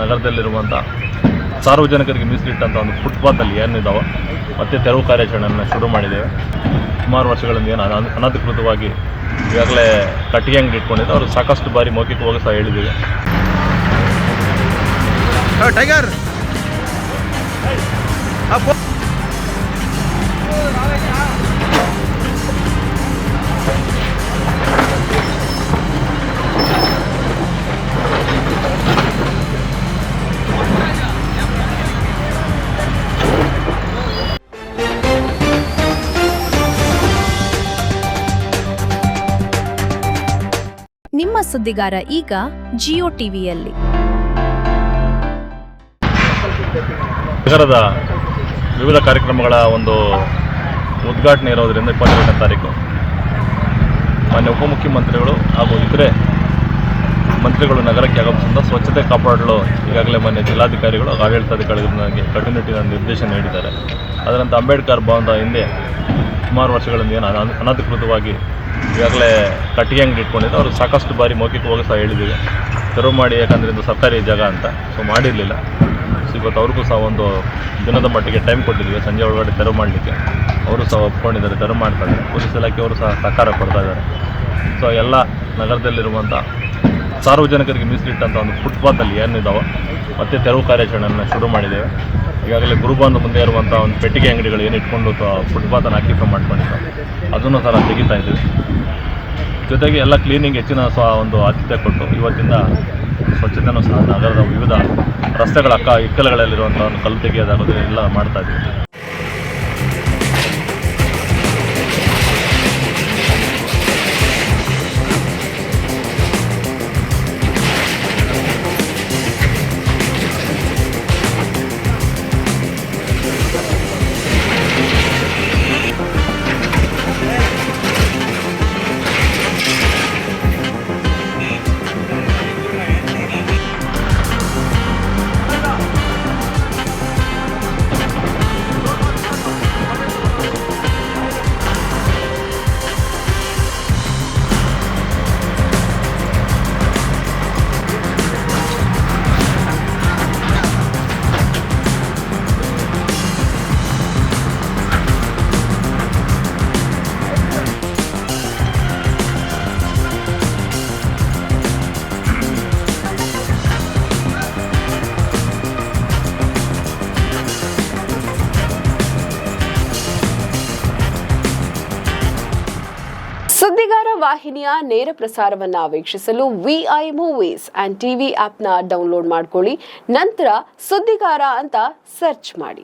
ನಗರದಲ್ಲಿರುವಂಥ ಸಾರ್ವಜನಿಕರಿಗೆ ಮೀಸಲಿಟ್ಟಂಥ ಒಂದು ಫುಟ್ಪಾತಲ್ಲಿ ಏನಿದ್ದಾವೆ ಮತ್ತೆ ತೆರವು ಕಾರ್ಯಾಚರಣೆಯನ್ನು ಶುರು ಮಾಡಿದ್ದೇವೆ. ಸುಮಾರು ವರ್ಷಗಳಿಂದ ಏನು ಅನಧಿಕೃತವಾಗಿ ಈಗಾಗಲೇ ಕಟ್ಟಿಗೆ ಅಂಗಡಿ ಇಟ್ಕೊಂಡಿದ್ದು ಅವರು ಸಾಕಷ್ಟು ಬಾರಿ ಮೌಖಿಕವಾಗಿ ಸಹ ಹೇಳಿದ್ದೀವಿ. ಟೈಗರ್ ನಿಮ್ಮ ಸುದ್ದಿಗಾರ ಈಗ ಜಿಯೋ ಟಿವಿಯಲ್ಲಿ. ನಗರದ ವಿವಿಧ ಕಾರ್ಯಕ್ರಮಗಳ ಒಂದು ಉದ್ಘಾಟನೆ ಇರೋದರಿಂದ 22ನೇ ತಾರೀಕು ಮಾನ್ಯ ಉಪಮುಖ್ಯಮಂತ್ರಿಗಳು ಹಾಗೂ ಇತರೆ ಮಂತ್ರಿಗಳು ನಗರಕ್ಕೆ ಆಗಮಿಸಿದ ಸ್ವಚ್ಛತೆ ಕಾಪಾಡಲು ಈಗಾಗಲೇ ಮಾನ್ಯ ಜಿಲ್ಲಾಧಿಕಾರಿಗಳು ಆಡಳಿತಾಧಿಕಾರಿಗಳಿಗೆ ಕಟ್ಟುನಿಟ್ಟಿನ ನಿರ್ದೇಶನ ನೀಡಿದ್ದಾರೆ. ಅದರಂತೆ ಅಂಬೇಡ್ಕರ್ ಭವನದ ಹಿಂದೆ ಸುಮಾರು ವರ್ಷಗಳಿಂದ ಏನು ಅನಧಿಕೃತವಾಗಿ ಈಗಾಗಲೇ ಕಟ್ಟಿಗೆ ಅಂಗಡಿ ಇಟ್ಕೊಂಡಿದ್ದು ಅವರು ಸಾಕಷ್ಟು ಬಾರಿ ಮೌಖಿಕವಾಗಿ ಸಹ ಹೇಳಿದ್ದೀವಿ ತೆರವು ಮಾಡಿ, ಯಾಕಂದರೆ ಇದು ಸರ್ಕಾರಿ ಜಾಗ ಅಂತ. ಸೊ ಮಾಡಿರಲಿಲ್ಲ. ಸೊ ಇವತ್ತು ಅವ್ರಿಗೂ ಸಹ ಒಂದು ದಿನದ ಮಟ್ಟಿಗೆ ಟೈಮ್ ಕೊಟ್ಟಿದ್ದೀವಿ, ಸಂಜೆ ಒಳಗಡೆ ತೆರವು ಮಾಡಲಿಕ್ಕೆ. ಅವರು ಸಹ ಒಪ್ಕೊಂಡಿದ್ದಾರೆ, ತೆರವು ಮಾಡ್ತಾ ಇದ್ದಾರೆ. ಪೊಲೀಸ್ ಇಲಾಖೆಯವರು ಸಹ ಸಹಕಾರ ಕೊಡ್ತಾ ಇದ್ದಾರೆ. ಸೊ ಎಲ್ಲ ನಗರದಲ್ಲಿರುವಂಥ ಸಾರ್ವಜನಿಕರಿಗೆ ಮೀಸಲಿಟ್ಟಂಥ ಒಂದು ಫುಟ್ಪಾತಲ್ಲಿ ಏನಿದ್ದಾವೆ ಮತ್ತೆ ತೆರವು ಕಾರ್ಯಾಚರಣೆಯನ್ನು ಶುರು ಮಾಡಿದ್ದೇವೆ. ಈಗಾಗಲೇ ಗುರುಬಾಂಧ ಮುಂದೆ ಇರುವಂಥ ಒಂದು ಪೆಟ್ಟಿಗೆ ಅಂಗಡಿಗಳು ಏನು ಇಟ್ಕೊಂಡು ಫುಟ್ಪಾತನ್ನು ಆಕ್ಯುಪೈ ಮಾಡ್ಕೊಂಡಿದ್ದಾವೆ, ಅದನ್ನು ಸಹ ತೆಗಿತಾ ಇದ್ದೀವಿ. ಜೊತೆಗೆ ಎಲ್ಲ ಕ್ಲೀನಿಂಗ್ ಹೆಚ್ಚಿನ ಸಹ ಒಂದು ಆದ್ಯತೆ ಕೊಟ್ಟು ಇವತ್ತಿಂದ ಸ್ವಚ್ಛತೆಯೂ ಸಹ ನಗರದ ವಿವಿಧ ರಸ್ತೆಗಳ ಇಕ್ಕಲುಗಳಲ್ಲಿರುವಂಥ ಒಂದು ಕಲ್ಲು ತೆಗೆಯೋದಾಗೋದು ಎಲ್ಲ ಮಾಡ್ತಾ ಇದ್ದೀವಿ. ಸುದ್ದಿಗಾರ ವಾಹಿನಿಯ ನೇರ ಪ್ರಸಾರವನ್ನ ವೀಕ್ಷಿಸಲು ವಿಐ ಮೂವೀಸ್ ಅಂಡ್ ಟಿವಿ ಆಪ್ನ ಡೌನ್ಲೋಡ್ ಮಾಡಿಕೊಳ್ಳಿ. ನಂತರ ಸುದ್ದಿಗಾರ ಅಂತ ಸರ್ಚ್ ಮಾಡಿ.